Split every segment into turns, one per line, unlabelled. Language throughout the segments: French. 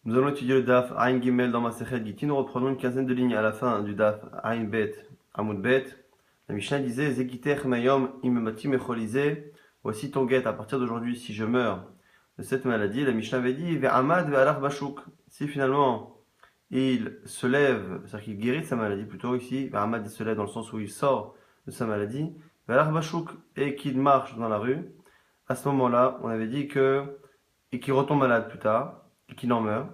Nous allons étudier le Daf Ain Gimel dans Masechet Gittin. Nous reprenons une quinzaine de lignes à la fin du Daf Ain Bet Amud Bet. La Mishnah disait Zekiter Mayom Imemati Mecholise. Voici ton guet à partir d'aujourd'hui si je meurs de cette maladie. La Mishnah avait dit Ve'amad ve'alach bashuk. Si finalement il se lève, c'est-à-dire qu'il guérit de sa maladie plutôt ici. Ve'amad il se lève dans le sens où il sort de sa maladie. Ve'alach bashuk et qu'il marche dans la rue. À ce moment-là, on avait dit que et qu'il retombe malade plus tard et qu'il en meurt.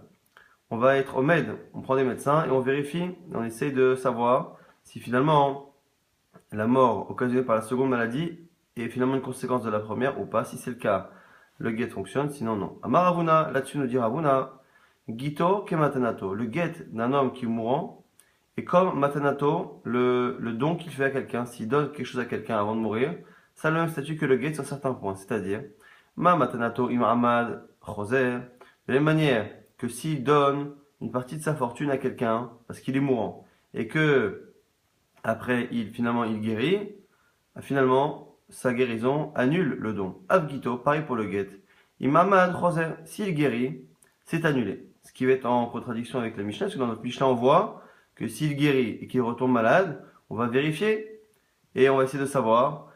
On va être au med, on prend des médecins et on vérifie, on essaye de savoir si finalement la mort occasionnée par la seconde maladie est finalement une conséquence de la première ou pas. Si c'est le cas, le guet fonctionne, sinon non. Amar Ravuna, là-dessus nous dit Ravuna, Gito ke matanato, le guet d'un homme qui est mourant est comme matanato, le don qu'il fait à quelqu'un. S'il donne quelque chose à quelqu'un avant de mourir, ça a le même statut que le guet sur certains points, c'est-à-dire ma matanato im amad choser, de la même manière que s'il donne une partie de sa fortune à quelqu'un parce qu'il est mourant et que après finalement il guérit, finalement sa guérison annule le don. Avgito, pareil pour le guet. Imamad choser, s'il guérit, c'est annulé. Ce qui va être en contradiction avec la Mishnah, parce que dans notre Mishnah on voit que s'il guérit et qu'il retombe malade, on va vérifier et on va essayer de savoir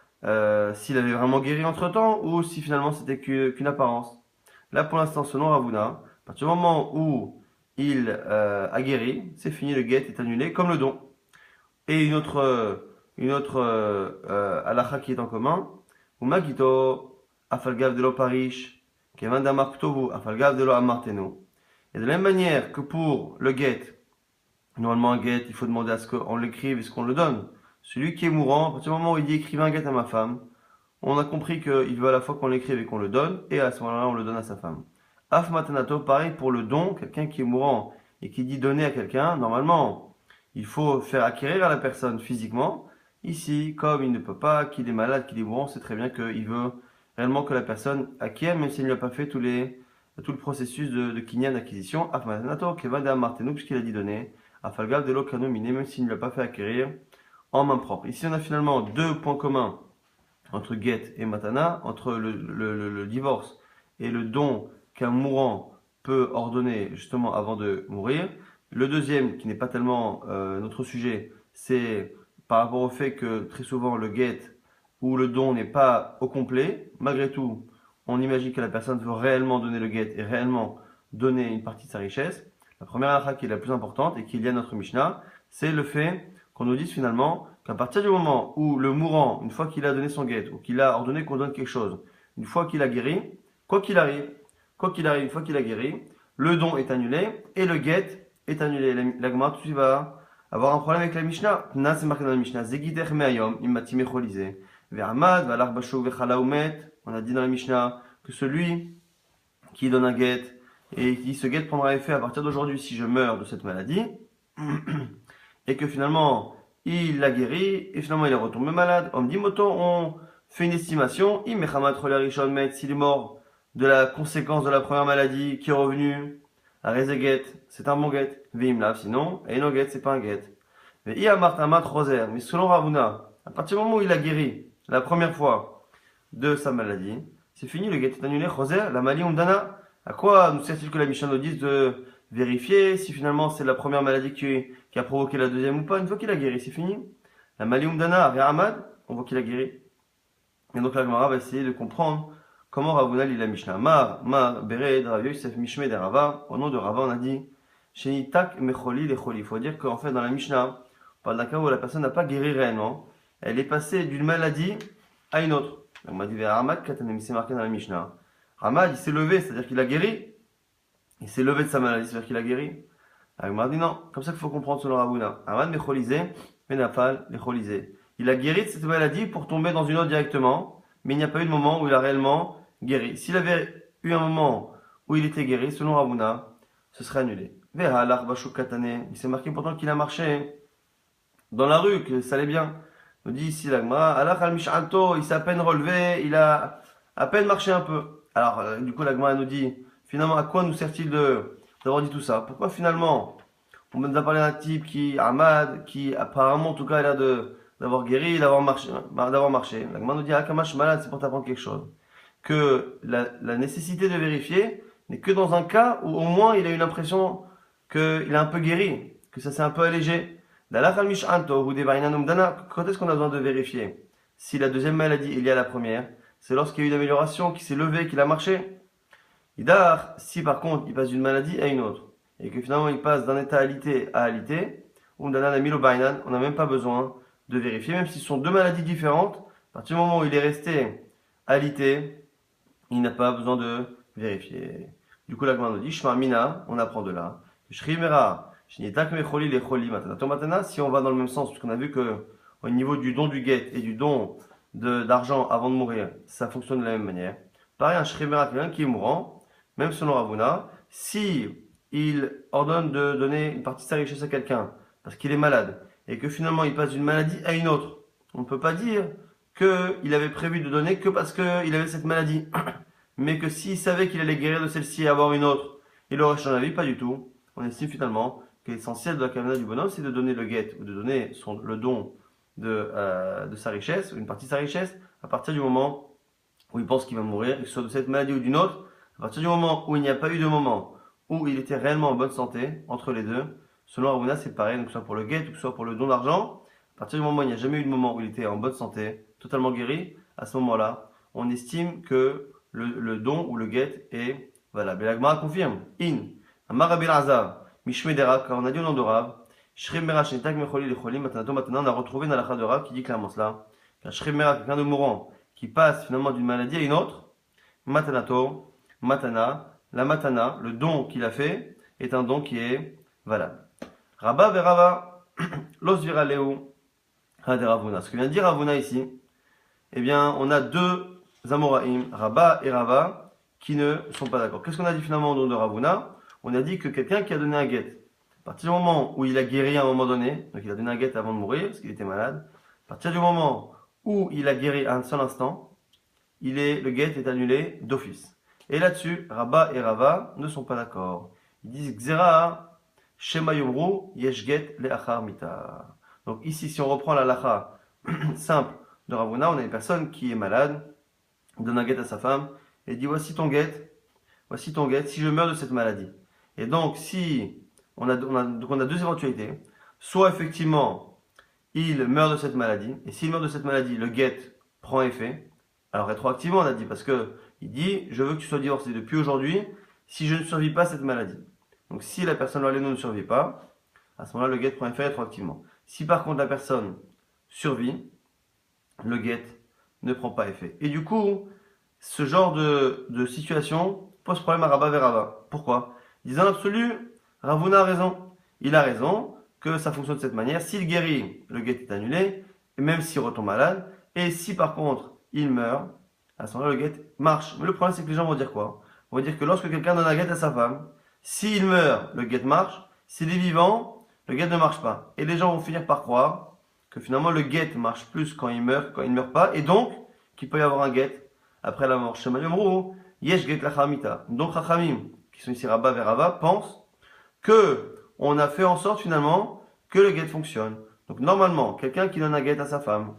s'il avait vraiment guéri entre temps ou si finalement c'était qu'une apparence. Là pour l'instant selon Ravuna, à partir du moment où il a guéri, c'est fini, le guet est annulé comme le don. Et une autre halakha qui est en commun, Umagito afalgav de lo parish, kevandamar ktovu afalgav de lo amartenu. Et de la même manière que pour le guet, normalement un guet, il faut demander à ce qu'on l'écrive et ce qu'on le donne. Celui qui est mourant, à partir du moment où il dit écrivez un guet à ma femme, on a compris qu'il veut à la fois qu'on l'écrive et qu'on le donne, et à ce moment-là on le donne à sa femme. Af matanato, pareil pour le don, quelqu'un qui est mourant et qui dit donner à quelqu'un, normalement, il faut faire acquérir à la personne physiquement. Ici, comme il ne peut pas, qu'il est malade, qu'il est mourant, c'est très bien qu'il veut réellement que la personne acquiert, même s'il ne lui a pas fait tout le processus de kinyan d'acquisition. Af matanato, kevada martenu, puisqu'il a dit donner. Afalgav de l'okanomine, même s'il ne lui a pas fait acquérir en main propre. Ici, on a finalement deux points communs entre get et matana, entre le divorce et le don qu'un mourant peut ordonner justement avant de mourir. Le deuxième, qui n'est pas tellement notre sujet, c'est par rapport au fait que très souvent le get ou le don n'est pas au complet. Malgré tout, on imagine que la personne veut réellement donner le get et réellement donner une partie de sa richesse. La première halakha qui est la plus importante et qui est liée à notre Mishnah, c'est le fait qu'on nous dise finalement qu'à partir du moment où le mourant, une fois qu'il a donné son guet, ou qu'il a ordonné qu'on donne quelque chose, une fois qu'il a guéri, quoi qu'il arrive, une fois qu'il a guéri, le don est annulé et le guet est annulé. La Gemara tout de suite va avoir un problème avec la Mishnah. Tna, c'est marqué dans la Mishnah. Zegidech me'ayom, immati mecholise. Ve'amad, ve'alach bashu ve'chala umet. On a dit dans la Mishnah que celui qui donne un guet et qui ce guet prendra effet à partir d'aujourd'hui si je meurs de cette maladie, et que finalement il l'a guéri et finalement il est retombé malade. On me dit moto, on fait une estimation. S'il est mort de la conséquence de la première maladie qui est revenue, à Rezeget, c'est un bon guet. Vimlav, sinon, et no guet, c'est pas un guet. Mais mais selon Ravuna, à partir du moment où il a guéri la première fois de sa maladie, c'est fini, le guet est annulé. Choser, la maladie dana. À quoi nous sert-il que la Mishnah nous dise de vérifier si finalement c'est la première maladie qui a provoqué la deuxième ou pas? Une fois qu'il a guéri, c'est fini. La maladie dana, Ahmad, on voit qu'il a guéri. Et donc la Gemara va essayer de comprendre comment Ravuna lit la Mishnah. Mar, Bered, Rav Yosef, Mishme, de Rava. Au nom de Rava, on a dit Shenitak, Mecholi, Lecholi. Il faut dire qu'en fait, dans la Mishnah, on parle d'un cas où la personne n'a pas guéri réellement. Elle est passée d'une maladie à une autre. Donc, on m'a dit Ramad, Katanem, c'est marqué dans la Mishnah. Ramad, il s'est levé, c'est-à-dire qu'il a guéri. Il s'est levé de sa maladie, c'est-à-dire qu'il a guéri. Alors, on m'a dit non, comme ça qu'il faut comprendre selon Ravuna. Ramad, Mecholise, Menafal, Lecholise. Il a guéri de cette maladie pour tomber dans une autre directement, mais il n'y a pas eu de moment où il a réellement guéri. S'il avait eu un moment où il était guéri, selon Ravuna, ce serait annulé. Vera l'arbachou katane, il s'est marqué pourtant qu'il a marché dans la rue, que ça allait bien. On dit ici l'agma, alach al mishanto, il s'est à peine relevé, il a à peine marché un peu. Alors, du coup, l'agma nous dit, finalement, à quoi nous sert-il d'avoir dit tout ça? Pourquoi finalement, on nous a parlé d'un type Ahmad, qui apparemment, en tout cas, a l'air d'avoir guéri, d'avoir marché. L'agma nous dit, Akamash malade, c'est pour t'apprendre quelque chose. Que la nécessité de vérifier n'est que dans un cas où au moins il a eu l'impression qu'il a un peu guéri, que ça s'est un peu allégé. Quand est-ce qu'on a besoin de vérifier si la deuxième maladie est liée à la première? C'est lorsqu'il y a eu une amélioration, qu'il s'est levé, qu'il a marché. Idar, si par contre il passe d'une maladie à une autre, et que finalement il passe d'un état alité à alité, ou d'un amilo bainan, on n'a même pas besoin de vérifier, même si ce sont deux maladies différentes, à partir du moment où il est resté alité, il n'a pas besoin de vérifier. Du coup, la Gemara nous dit, Shma Mina, on apprend de là. Shrimera, Shnitak Mecholi les Choli Matana. Si on va dans le même sens, puisqu'on a vu que au niveau du don du guet et du don d'argent avant de mourir, ça fonctionne de la même manière. Pareil, un Shrimera, quelqu'un qui est mourant, même selon Ravuna, si il ordonne de donner une partie de sa richesse à quelqu'un, parce qu'il est malade, et que finalement il passe d'une maladie à une autre, on ne peut pas dire qu'il avait prévu de donner que parce qu'il avait cette maladie. Mais que s'il savait qu'il allait guérir de celle-ci et avoir une autre, il aurait changé d'avis, pas du tout. On estime finalement que l'essentiel de la kavana du bonhomme, c'est de donner le guet, ou de donner le don de sa richesse, ou une partie de sa richesse, à partir du moment où il pense qu'il va mourir, que ce soit de cette maladie ou d'une autre, à partir du moment où il n'y a pas eu de moment où il était réellement en bonne santé, entre les deux, selon Ravuna, c'est pareil, donc que ce soit pour le guet ou que ce soit pour le don d'argent, à partir du moment où il n'y a jamais eu de moment où il était en bonne santé, totalement guéri, à ce moment-là, on estime que le don ou le guet est valable. Et la Gemara confirme. In, Amar Rabbi Elazar, Mishme Dera, quand on a dit au nom de Rav, Shrim Mera Shenitak Mecholi Lecholi, maintenant on a retrouvé dans la de Rav qui dit clairement cela. Qu'un Shrim Mera, quelqu'un de mourant, qui passe finalement d'une maladie à une autre, Matanato, Matana, la Matana, le don qu'il a fait, est un don qui est valable. Rabba Verava, Los Viraleu, Haderavuna. Ce que vient de dire Ravuna ici, eh bien, on a deux Amoraïm, Rabba et Rava, qui ne sont pas d'accord. Qu'est-ce qu'on a dit finalement au nom de Ravuna? On a dit que quelqu'un qui a donné un guet, à partir du moment où il a guéri à un moment donné, donc il a donné un guet avant de mourir, parce qu'il était malade, à partir du moment où il a guéri à un seul instant, le guet est annulé d'office. Et là-dessus, Rabba et Rava ne sont pas d'accord. Ils disent Xera, Shema Yomru, Yesh get le achar mita. Donc ici, si on reprend la lacha simple de Ravuna, on a une personne qui est malade, donne un guet à sa femme et dit voici ton guet, si je meurs de cette maladie. Et donc si on a deux éventualités, soit effectivement il meurt de cette maladie, et s'il meurt de cette maladie, le guet prend effet. Alors rétroactivement on a dit, parce que il dit je veux que tu sois divorcé depuis aujourd'hui si je ne survis pas à cette maladie. Donc si la personne ne survit pas, à ce moment-là le guet prend effet rétroactivement. Si par contre la personne survit, le guet ne prend pas effet. Et du coup, ce genre de situation pose problème à Rabba Verava. Pourquoi? Disant l'absolu, Ravuna a raison. Il a raison que ça fonctionne de cette manière. S'il guérit, le guet est annulé, et même s'il retombe malade. Et si par contre il meurt, à ce moment-là le guet marche. Mais le problème c'est que les gens vont dire quoi? Ils vont dire que lorsque quelqu'un donne un guet à sa femme, s'il meurt, le guet marche. S'il est vivant, le guet ne marche pas. Et les gens vont finir par croire que finalement le guet marche plus quand il meurt, quand il ne meurt pas, et donc qu'il peut y avoir un guet après la mort. Shema Yomru, Yesh get lachamita. Donc Chachamim, qui sont ici Rabba Verava, pensent que on a fait en sorte finalement que le guet fonctionne. Donc normalement, quelqu'un qui donne un guet à sa femme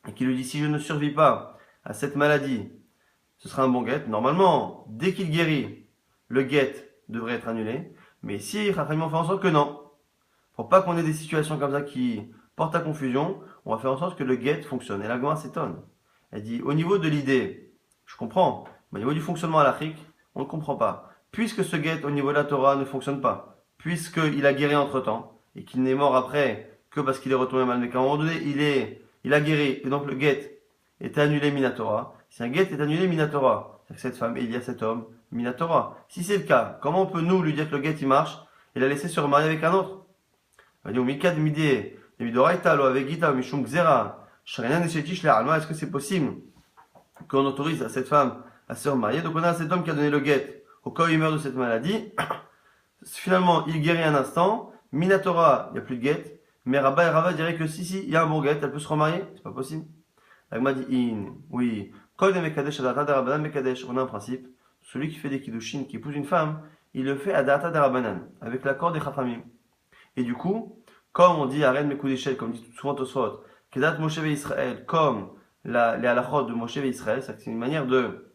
et qui lui dit si je ne survis pas à cette maladie, ce sera un bon guet. Normalement, dès qu'il guérit, le guet devrait être annulé. Mais ici, Chachamim fait en sorte que non. Pour pas qu'on ait des situations comme ça qui portent à confusion, on va faire en sorte que le guet fonctionne. Et la Gemara s'étonne. Elle dit, au niveau de l'idée, je comprends, mais au niveau du fonctionnement halachique, on ne comprend pas. Puisque ce guet au niveau de la Torah ne fonctionne pas, puisqu'il a guéri entre-temps, et qu'il n'est mort après que parce qu'il est retourné mal, mais qu'à un moment donné, il a guéri, et donc le guet est annulé minatora. Si un guet est annulé minatora, c'est que cette femme, et il y a cet homme, minatora. Si c'est le cas, comment on peut nous lui dire que le guet il marche, et la laisser se remarier avec un autre? Elle dit, au mikad midé, est-ce que c'est possible qu'on autorise à cette femme à se remarier? Donc on a cet homme qui a donné le guet au cas où il meurt de cette maladie. Finalement, il guérit un instant. Minatora, il n'y a plus de guet. Mais Rabba et Rava diraient que si, il y a un bon guet, elle peut se remarier. C'est pas possible. L'agma dit oui. On a un principe. Celui qui fait des kiddushin, qui épouse une femme, il le fait à data de Rabbanan, avec l'accord des Chachamim. Et du coup, comme on dit Aren Mekudeshel, comme dit souvent Tosfot, Kedat Moshe ve Israël, comme les halachot de Moshe ve Israël, c'est une manière de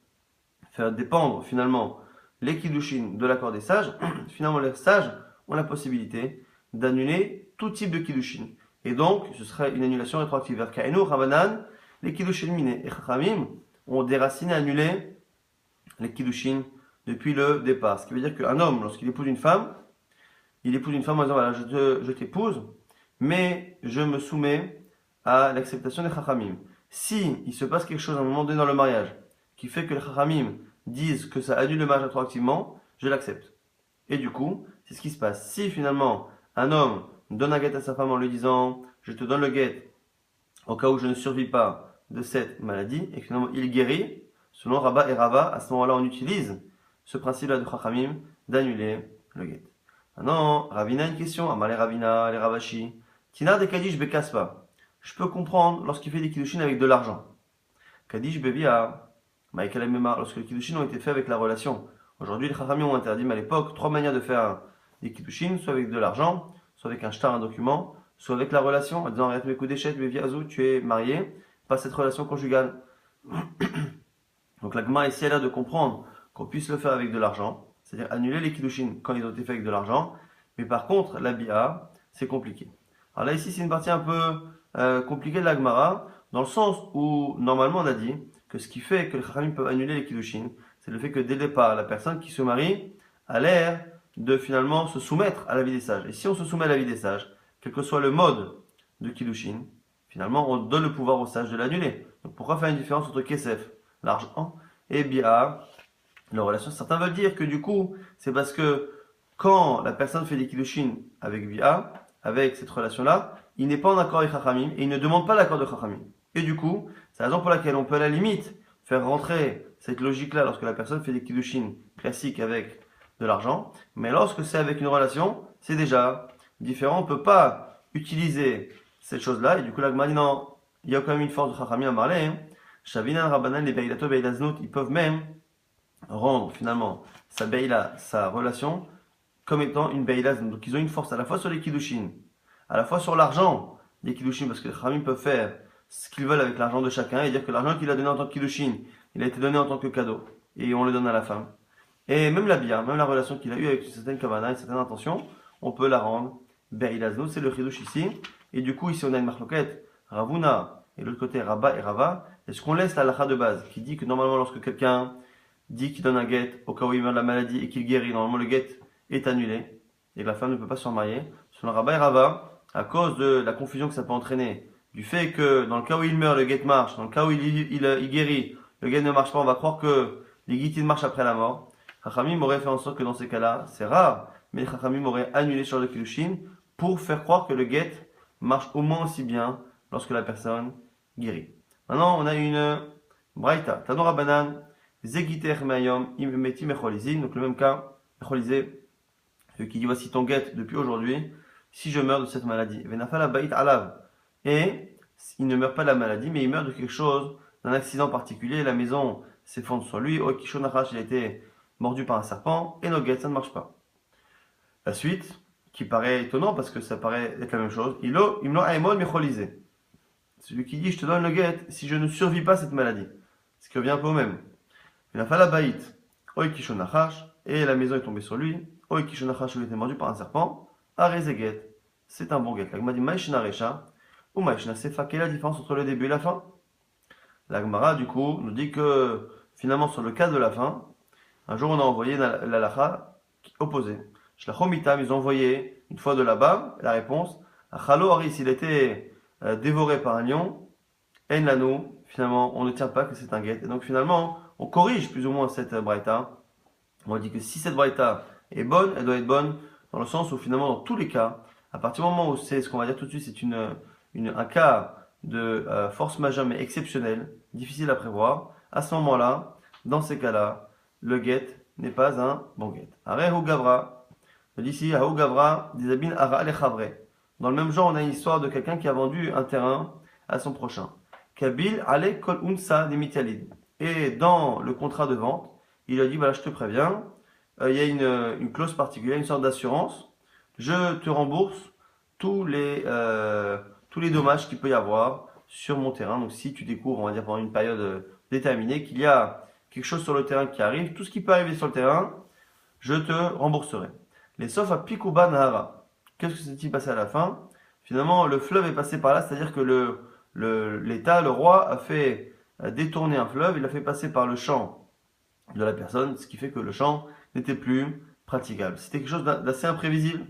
faire dépendre finalement les kiddushin de l'accord des sages, finalement les sages ont la possibilité d'annuler tout type de kiddushin. Et donc, ce serait une annulation rétroactive. Kainu, Rabanan, les kiddushin minés et chachamim ont déraciné, annulé les kiddushin depuis le départ. Ce qui veut dire qu'un homme, lorsqu'il épouse une femme, il épouse une femme en disant voilà, je t'épouse, mais je me soumets à l'acceptation des chachamim. Si il se passe quelque chose à un moment donné dans le mariage qui fait que les chachamim disent que ça annule le mariage rétroactivement, je l'accepte. Et du coup, c'est ce qui se passe. Si finalement un homme donne un guet à sa femme en lui disant je te donne le guet au cas où je ne survis pas de cette maladie, et que finalement il guérit, selon Rabba et Rava, à ce moment-là on utilise ce principe-là de chachamim d'annuler le guet. Maintenant, Ravina a une question. Amale Ravina, les Ravashi. Tinar de Kadish Bekaspa. Je peux comprendre lorsqu'il fait des kiddushin avec de l'argent. Kadish Bevia, Maïkalemema, lorsque les kiddushin ont été faits avec la relation. Aujourd'hui, les Chachamim ont interdit, mais à l'époque, trois manières de faire des kiddushin, soit avec de l'argent, soit avec un shtar, un document, soit avec la relation, en disant arrête mes coups d'échec, Bevia Azou, tu es marié, pas cette relation conjugale. Donc la Gemara ici, elle a de comprendre qu'on puisse le faire avec de l'argent, c'est-à-dire annuler les kiddushin quand ils ont été faits avec de l'argent, mais par contre, la bia, c'est compliqué. Alors là, ici, c'est une partie un peu compliquée de la Gemara, dans le sens où, normalement, on a dit que ce qui fait que les chachamim peuvent annuler les kiddushin, c'est le fait que dès le départ, la personne qui se marie a l'air de finalement se soumettre à la vie des sages. Et si on se soumet à la vie des sages, quel que soit le mode de kiddushin, finalement, on donne le pouvoir aux sages de l'annuler. Donc pourquoi faire une différence entre kesef, l'argent, et bia, la relation? Certains veulent dire que du coup, c'est parce que quand la personne fait des kiddushin avec bia, avec cette relation-là, il n'est pas en accord avec chachamim et il ne demande pas l'accord de chachamim. Et du coup, c'est la raison pour laquelle on peut à la limite faire rentrer cette logique-là lorsque la personne fait des kiddushin classiques avec de l'argent, mais lorsque c'est avec une relation, c'est déjà différent. On ne peut pas utiliser cette chose-là, et du coup, la Gemara dit non, il y a quand même une force de chachamim à parler. Shavinan, Rabbanan, les Beilato, Beilaznut, ils peuvent même rendre finalement sa beila, sa relation, comme étant une beila. Donc ils ont une force à la fois sur les kiddushin, à la fois sur l'argent des kiddushin, parce que les khamim peuvent faire ce qu'ils veulent avec l'argent de chacun et dire que l'argent qu'il a donné en tant que kiddushin, il a été donné en tant que cadeau et on le donne à la femme. Et même la bia, même la relation qu'il a eue avec une certaine kavana, une certaine intention, on peut la rendre beila. Nous c'est le chidush ici. Et du coup ici on a une marloquette Ravuna et l'autre côté Rabba et Rava. Est-ce qu'on laisse la lacha de base qui dit que normalement lorsque quelqu'un dit qu'il donne un guet au cas où il meurt de la maladie et qu'il guérit, normalement le guet est annulé et que la femme ne peut pas se remarier, selon Rabba et Rava, à cause de la confusion que ça peut entraîner, du fait que dans le cas où il meurt, le guet marche, dans le cas où il guérit, le guet ne marche pas, on va croire que les guitines marchent après la mort. Chachamim aurait fait en sorte que dans ces cas-là, c'est rare, mais les Chachamim auraient annulé sur le kiddushin pour faire croire que le guet marche au moins aussi bien lorsque la personne guérit. Maintenant, on a une braïta, Tanora Banan, Zegiter Mayom Imeti Mecholizin, donc le même cas, Mecholizé, qui dit voici ton guet depuis aujourd'hui, si je meurs de cette maladie. Venafala Bait Alav. Et il ne meurt pas de la maladie, mais il meurt de quelque chose, d'un accident particulier, la maison s'effondre sur lui, Okishonachash, il a été mordu par un serpent, et no guet, ça ne marche pas. La suite, qui paraît étonnant parce que ça paraît être la même chose, Imlo Aemon Mecholizé. Celui qui dit je te donne le guet si je ne survis pas cette maladie. Ce qui revient un peu au même. Il a fait la baït, Oikishonachash, et la maison est tombée sur lui. Oikishonachash, il a été mordu par un serpent. Arezeget, c'est un bon guet. La Gemara dit Maïshna Recha, ou Maïshna Sefa. Quelle est la différence entre le début et la fin? La Gemara, du coup, nous dit que finalement, sur le cas de la fin, un jour on a envoyé la lacha opposée. Shlachomitam, ils ont envoyé, une fois de là-bas, la réponse, Chalo Haris, il a été dévoré par un lion. En lano, finalement, on ne tient pas que c'est un guet. Et donc finalement, on corrige plus ou moins cette braïta. On dit que si cette braïta est bonne, elle doit être bonne dans le sens où finalement, dans tous les cas, à partir du moment où c'est ce qu'on va dire tout de suite, c'est un cas de force majeure mais exceptionnelle, difficile à prévoir, à ce moment-là, dans ces cas-là, le guet n'est pas un bon guet. Areh ou gavra, d'ici, Haou gavra, disabin ara alechavre. Dans le même genre, on a une histoire de quelqu'un qui a vendu un terrain à son prochain. Kabil ale kol unsa demitialid. Et dans le contrat de vente, il a dit voilà, je te préviens, il y a une clause particulière, une sorte d'assurance. Je te rembourse tous les dommages qu'il peut y avoir sur mon terrain. Donc si tu découvres, on va dire pendant une période déterminée, qu'il y a quelque chose sur le terrain qui arrive, tout ce qui peut arriver sur le terrain, je te rembourserai. Les sauf à Pikuba Nahara. Qu'est-ce que s'est-il passé à la fin? Finalement, le fleuve est passé par là, c'est-à-dire que l'État, le roi, a fait détourner un fleuve, il l'a fait passer par le champ de la personne, ce qui fait que le champ n'était plus praticable. C'était quelque chose d'assez imprévisible.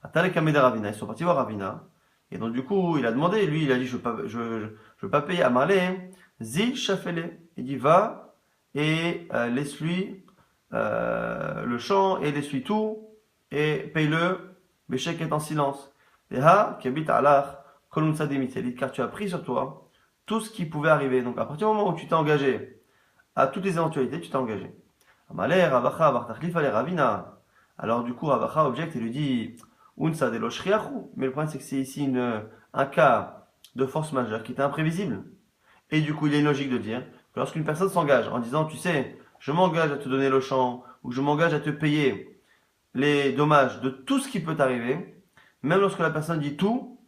Atale Kamede Ravina, ils sont partis voir Ravina. Et donc du coup, il a demandé, lui, il a dit, je veux pas payer à Marley, Zi Shafele. Il dit, va et laisse-lui le champ et laisse-lui tout et paye-le, Béchek est en silence. Et ha, qui habite à Allah, Kolunsa Demitelit, car tu as pris sur toi tout ce qui pouvait arriver. Donc à partir du moment où tu t'es engagé à toutes les éventualités, tu t'es engagé. Amalé, Ravacha, Bartachlif, Ale Ravina. Alors du coup, Ravacha objecte et lui dit, Unsa de l'Oshriachu. Mais le problème, c'est que c'est ici un cas de force majeure qui était imprévisible. Et du coup, il y a une logique de dire que lorsqu'une personne s'engage en disant, tu sais, je m'engage à te donner le champ, ou je m'engage à te payer les dommages de tout ce qui peut arriver, même lorsque la personne dit tout,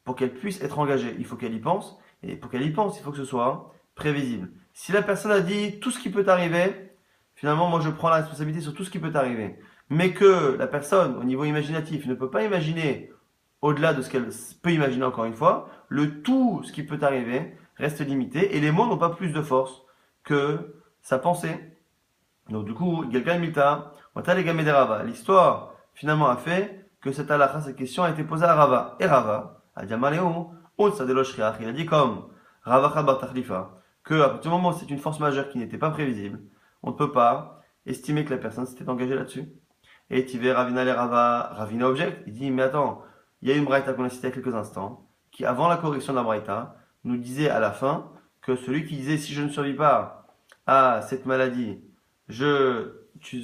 pour qu'elle puisse être engagée, il faut qu'elle y pense, et pour qu'elle y pense, il faut que ce soit prévisible. Si la personne a dit tout ce qui peut arriver, finalement, moi je prends la responsabilité sur tout ce qui peut arriver, mais que la personne, au niveau imaginatif, ne peut pas imaginer au-delà de ce qu'elle peut imaginer encore une fois, le tout ce qui peut arriver reste limité, et les mots n'ont pas plus de force que sa pensée. Donc du coup, Gelkan Milta, l'histoire finalement a fait que cette halakha, cette question a été posée à Rava. Et Rava a dit à Maléon, il a dit comme Rava Chabar Tachlifa, que à partir du moment où c'est une force majeure qui n'était pas prévisible, on ne peut pas estimer que la personne s'était engagée là-dessus. Et Tivé Ravina les Rava, Ravina objecte, il dit, mais attends, il y a une braïta qu'on a citée il y a quelques instants, qui avant la correction de la braïta, nous disait à la fin que celui qui disait si je ne survis pas à cette maladie, tu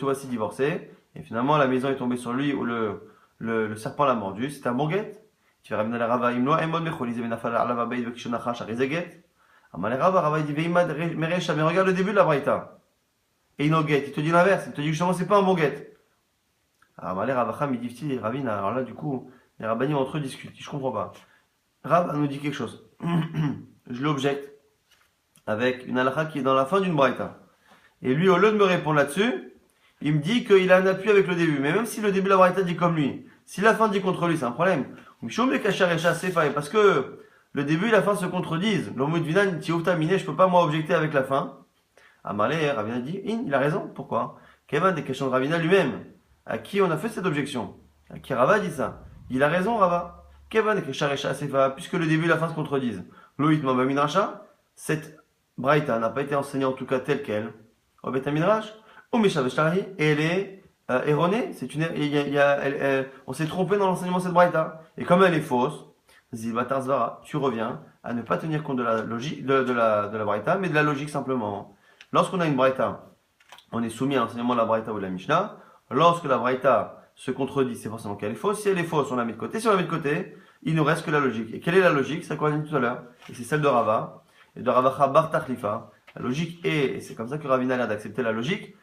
voici divorcé, et finalement la maison est tombée sur lui ou le serpent l'a mordu, c'est un bon guet. Tu vas ramener la rava, imno, emod mechol, ils avaient la alava beid vekishonacha, charizeget. Amal rava, rava, il dit veimad merecha, mais regarde le début de la braïta. Et ino guet, il te dit l'inverse, il te dit justement c'est pas un bon guet. Amal rava, il dit ravina, alors là du coup, les rabbinim entre eux discutent, je comprends pas. Rav nous dit quelque chose. Je l'objecte avec une halakha qui est dans la fin d'une braïta. Et lui, au lieu de me répondre là-dessus, il me dit qu'il a un appui avec le début. Mais même si le début de la braïta dit comme lui, si la fin dit contre lui, c'est un problème. Parce que le début et la fin se contredisent. L'homme de Vinan, je peux pas moi objecter avec la fin. Amalé, Ravina dit, il a raison. Pourquoi? Kevin, des questions de Ravina lui-même, à qui on a fait cette objection. À qui Rava dit ça. Il a raison, Rava. Kevin, puisque le début et la fin se contredisent. Loït Mabamidracha, cette braïta n'a pas été enseignée en tout cas telle qu'elle au Beth Midrash, ou Mishaveshtari, et elle est erronée. On s'est trompé dans l'enseignement de cette braïta. Et comme elle est fausse, Zilbatar Zvara, tu reviens à ne pas tenir compte de la logique, de la braïta, mais de la logique simplement. Lorsqu'on a une braïta, on est soumis à l'enseignement de la braïta ou de la Mishnah. Lorsque la braïta se contredit, c'est forcément qu'elle est fausse. Si elle est fausse, on la met de côté. Si on la met de côté, il ne reste que la logique. Et quelle est la logique? C'est qu'on a dit tout à l'heure. Et c'est celle de Rava. Et de Rava Chabar Tachlifa. La logique est, et c'est comme ça que Ravina a l'air d'accepter la logique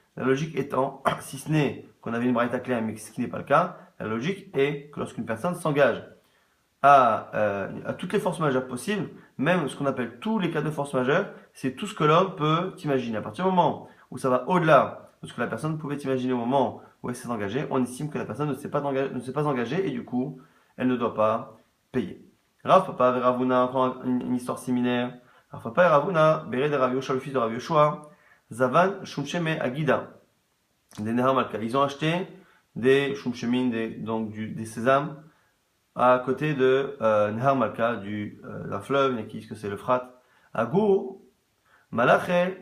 étant, si ce n'est qu'on avait une braïta claire, mais ce qui n'est pas le cas, la logique est que lorsqu'une personne s'engage à toutes les forces majeures possibles, même ce qu'on appelle tous les cas de force majeure, c'est tout ce que l'homme peut imaginer. À partir du moment où ça va au-delà de ce que la personne pouvait imaginer au moment où elle s'est engagée, on estime que la personne ne s'est pas engagée et du coup, elle ne doit pas payer. Rav Papa avec Ravuna, encore une histoire similaire. Rav Papa et Ravuna, Béré de Rav Yoshua, le fils de Rav Yoshua, Zavan Shumsheme Agida, des Nehar Malka. Ils ont acheté des Shumshemin, des sésames, à côté de Nehar Malka, d'un fleuve, qui disent que c'est le Frat. À Gour, Malaché,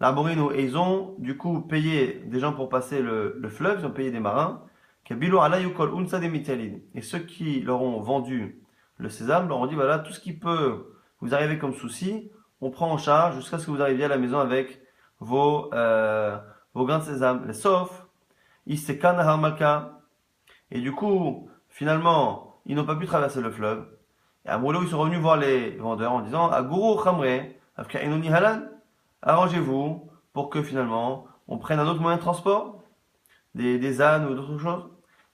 l'Arborino, et ils ont du coup payé des gens pour passer le fleuve, ils ont payé des marins. Et ceux qui leur ont vendu le sésame leur ont dit voilà, tout ce qui peut vous arriver comme souci, on prend en charge jusqu'à ce que vous arriviez à la maison avec vos grains de sésame. Sauf, Isekan Nahar Malka. Et du coup, finalement, ils n'ont pas pu traverser le fleuve. Et à Moulo, ils sont revenus voir les vendeurs en disant Aguru Khamre, Afka Enoni Halan, arrangez-vous pour que finalement on prenne un autre moyen de transport, des ânes ou d'autres choses.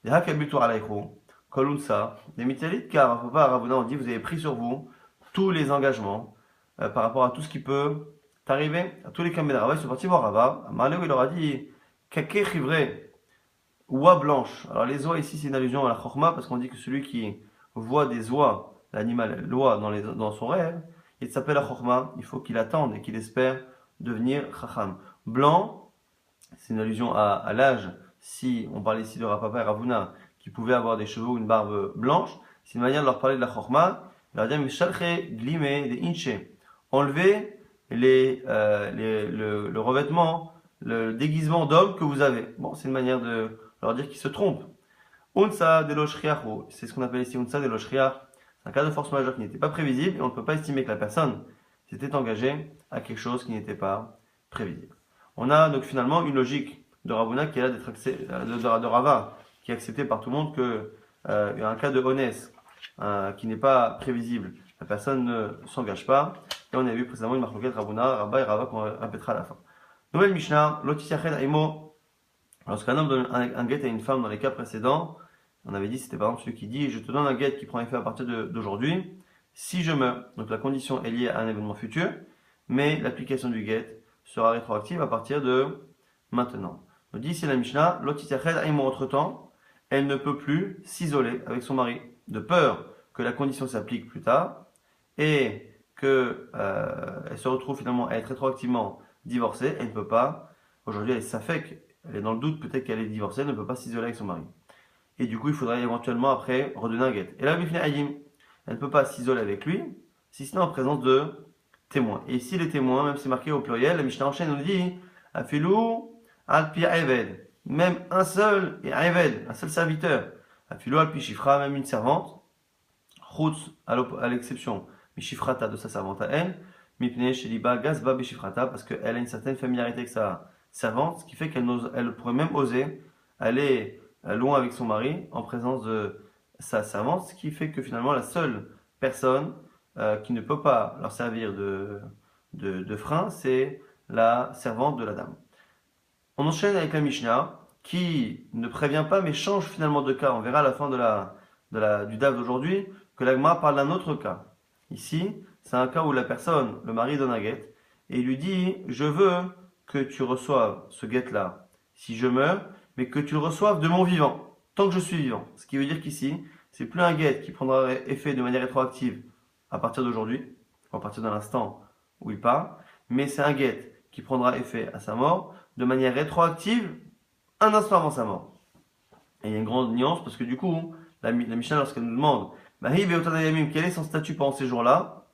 Des Hakabitur Alaïko, Kolunsa, des Mitalit, car Papa Ravuna on dit vous avez pris sur vous tous les engagements par rapport à tout ce qui peut t'arriver, à tous les Kamel Rava, ils sont partis voir Rava. Malé, il leur a dit Kake chivré, oie blanche. Alors les oies ici, c'est une allusion à la chorma, parce qu'on dit que celui qui voit des oies, l'animal, l'oie dans son rêve, il s'appelle la chorma. Il faut qu'il attende et qu'il espère devenir chacham. Blanc, c'est une allusion à l'âge. Si on parle ici de Rapapa et Ravuna, qui pouvaient avoir des cheveux ou une barbe blanche, c'est une manière de leur parler de la chorma. Il leur dit, Mishalche, glime, des inche. Enlevez le revêtement, le déguisement d'homme que vous avez. Bon, c'est une manière de leur dire qu'ils se trompent. Unsa de l'oshriachu, c'est ce qu'on appelle ici unsa de l'oshriach. C'est un cas de force majeure qui n'était pas prévisible et on ne peut pas estimer que la personne s'était engagée à quelque chose qui n'était pas prévisible. On a donc finalement une logique de Ravuna qui est là d'être de Rava, qui est acceptée par tout le monde que un cas de honest qui n'est pas prévisible, la personne ne s'engage pas. Et on a vu précédemment une marloquette Ravuna, Rabba et Rava qu'on répétera à la fin. Nouvelle Mishnah, Lotitiached Aimo. Lorsqu'un homme donne un guet à une femme dans les cas précédents, on avait dit, c'était par exemple celui qui dit je te donne un guet qui prend effet à partir d'aujourd'hui, si je meurs. Donc la condition est liée à un événement futur, mais l'application du guet sera rétroactive à partir de maintenant. On dit ici la Mishnah, Lotitiached Aimo, entre-temps, elle ne peut plus s'isoler avec son mari, de peur que la condition s'applique plus tard et qu'elle se retrouve finalement à être rétroactivement divorcée. Elle ne peut pas, aujourd'hui elle est safek, elle est dans le doute, peut-être qu'elle est divorcée, elle ne peut pas s'isoler avec son mari. Et du coup, il faudrait éventuellement après redonner un guet. Et là, Bifne Ayim, elle ne peut pas s'isoler avec lui, si ce n'est en présence de témoins. Et ici, les témoins, même si c'est marqué au pluriel, la Mishnah enchaîne, nous dit Afilou alpi Eved, même un seul et Eved, un seul serviteur. Afilou alpi Shifra, même une servante. Chutz, à l'exception, Mishifrata de sa servante à elle, Mipne Sheliba Gazba Bishifrata, parce qu'elle a une certaine familiarité avec sa servante, ce qui fait qu'elle pourrait même oser aller loin avec son mari en présence de sa servante, ce qui fait que finalement la seule personne qui ne peut pas leur servir de frein, c'est la servante de la dame. On enchaîne avec la Mishnah qui ne prévient pas mais change finalement de cas. On verra à la fin du DAF d'aujourd'hui que la Gemara parle d'un autre cas. Ici, c'est un cas où la personne, le mari donne un guet et il lui dit je veux que tu reçoives ce guet-là si je meurs, mais que tu le reçoives de mon vivant, tant que je suis vivant. Ce qui veut dire qu'ici, c'est plus un guet qui prendra effet de manière rétroactive à partir d'aujourd'hui, à partir de l'instant où il part, mais c'est un guet qui prendra effet à sa mort de manière rétroactive un instant avant sa mort. Et il y a une grande nuance parce que du coup, la Mishnah, lorsqu'elle nous demande quel est son statut pendant ces jours-là,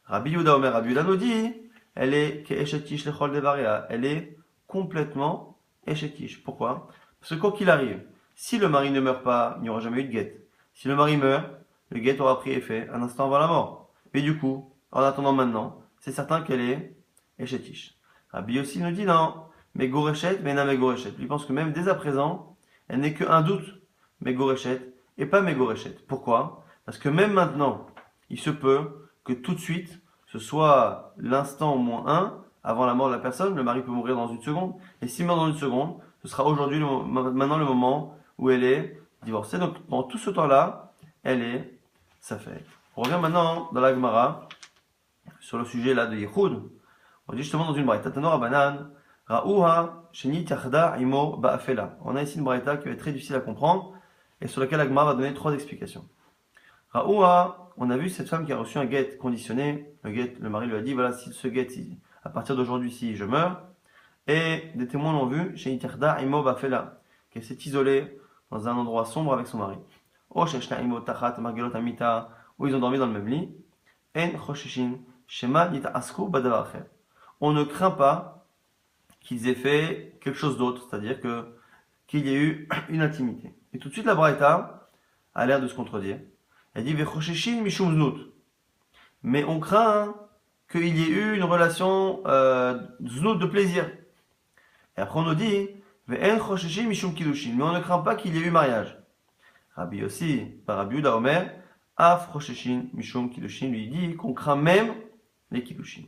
Rabbi Yehuda Omer Rabbi Yehuda nous dit elle est ke'eshetish lechol devaria, elle est complètement eshetish. Pourquoi? Parce que quoi qu'il arrive, si le mari ne meurt pas, il n'y aura jamais eu de guet. Si le mari meurt, le guet aura pris effet un instant avant la mort. Mais du coup, en attendant maintenant, c'est certain qu'elle est eshetish. Rabbi aussi nous dit non, mais gorechet, mais na gorechet. Il pense que même dès à présent, elle n'est qu'un doute, gorechet, et pas gorechet. Pourquoi? Parce que même maintenant, il se peut que tout de suite, ce soit l'instant au moins 1 avant la mort de la personne. Le mari peut mourir dans une seconde. Et s'il meurt dans une seconde, ce sera aujourd'hui, maintenant le moment où elle est divorcée. Donc pendant tout ce temps-là, elle est safek. On revient maintenant dans la Gemara sur le sujet là de Yehoud. On dit justement dans une braïta, Tanora Banan, Ra'uha, Sheni Tiachda, Imo, Ba'afela. On a ici une braïta qui va être très difficile à comprendre et sur laquelle la Gemara va donner 3 explications. Ra'uha, on a vu cette femme qui a reçu un guet conditionné. Le mari lui a dit voilà, si ce guet, à partir d'aujourd'hui, si je meurs. Et des témoins l'ont vu, Sheni Tiachda, Imo, Ba'afela, qu'elle s'est isolée dans un endroit sombre avec son mari. O Sheshna Imo, Tachat, Margelot, Amita, où ils ont dormi dans le même lit. En Choshishin, Shema, Nita Asku, Badavar Acher. On ne craint pas qu'ils aient fait quelque chose d'autre, c'est-à-dire qu'il y ait eu une intimité. Et tout de suite, la Braïta a l'air de se contredire. Elle dit Vechosheshin mishum znut. Mais on craint qu'il y ait eu une relation znut de plaisir. Et après, on nous dit Ve'en chosheshin mishum kiddushin. Mais on ne craint pas qu'il y ait eu mariage. Rabbi aussi, par Rabbi Yehuda Omer, Af chosheshin mishum kiddushin lui dit qu'on craint même les kiddushin.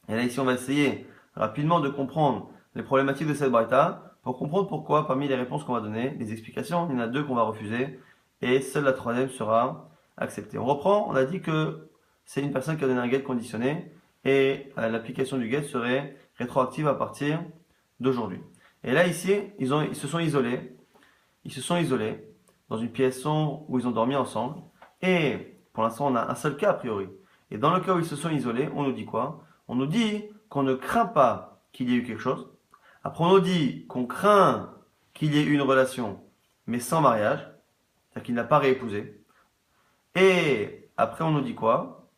Et là, ici, on va essayer rapidement de comprendre les problématiques de cette braïta pour comprendre pourquoi, parmi les réponses qu'on va donner, les explications, il y en a 2 qu'on va refuser et seule la 3e sera acceptée. On reprend, on a dit que c'est une personne qui a donné un guet conditionné et l'application du guet serait rétroactive à partir d'aujourd'hui. Et là, ici, ils se sont isolés. Ils se sont isolés dans une pièce sombre où ils ont dormi ensemble. Et pour l'instant, on a un seul cas a priori. Et dans le cas où ils se sont isolés, on nous dit quoi? On nous dit qu'on ne craint pas qu'il y ait eu quelque chose. Après, on nous dit qu'on craint qu'il y ait eu une relation, mais sans mariage, c'est-à-dire qu'il n'a pas réépousé. Et après, on nous dit quoi?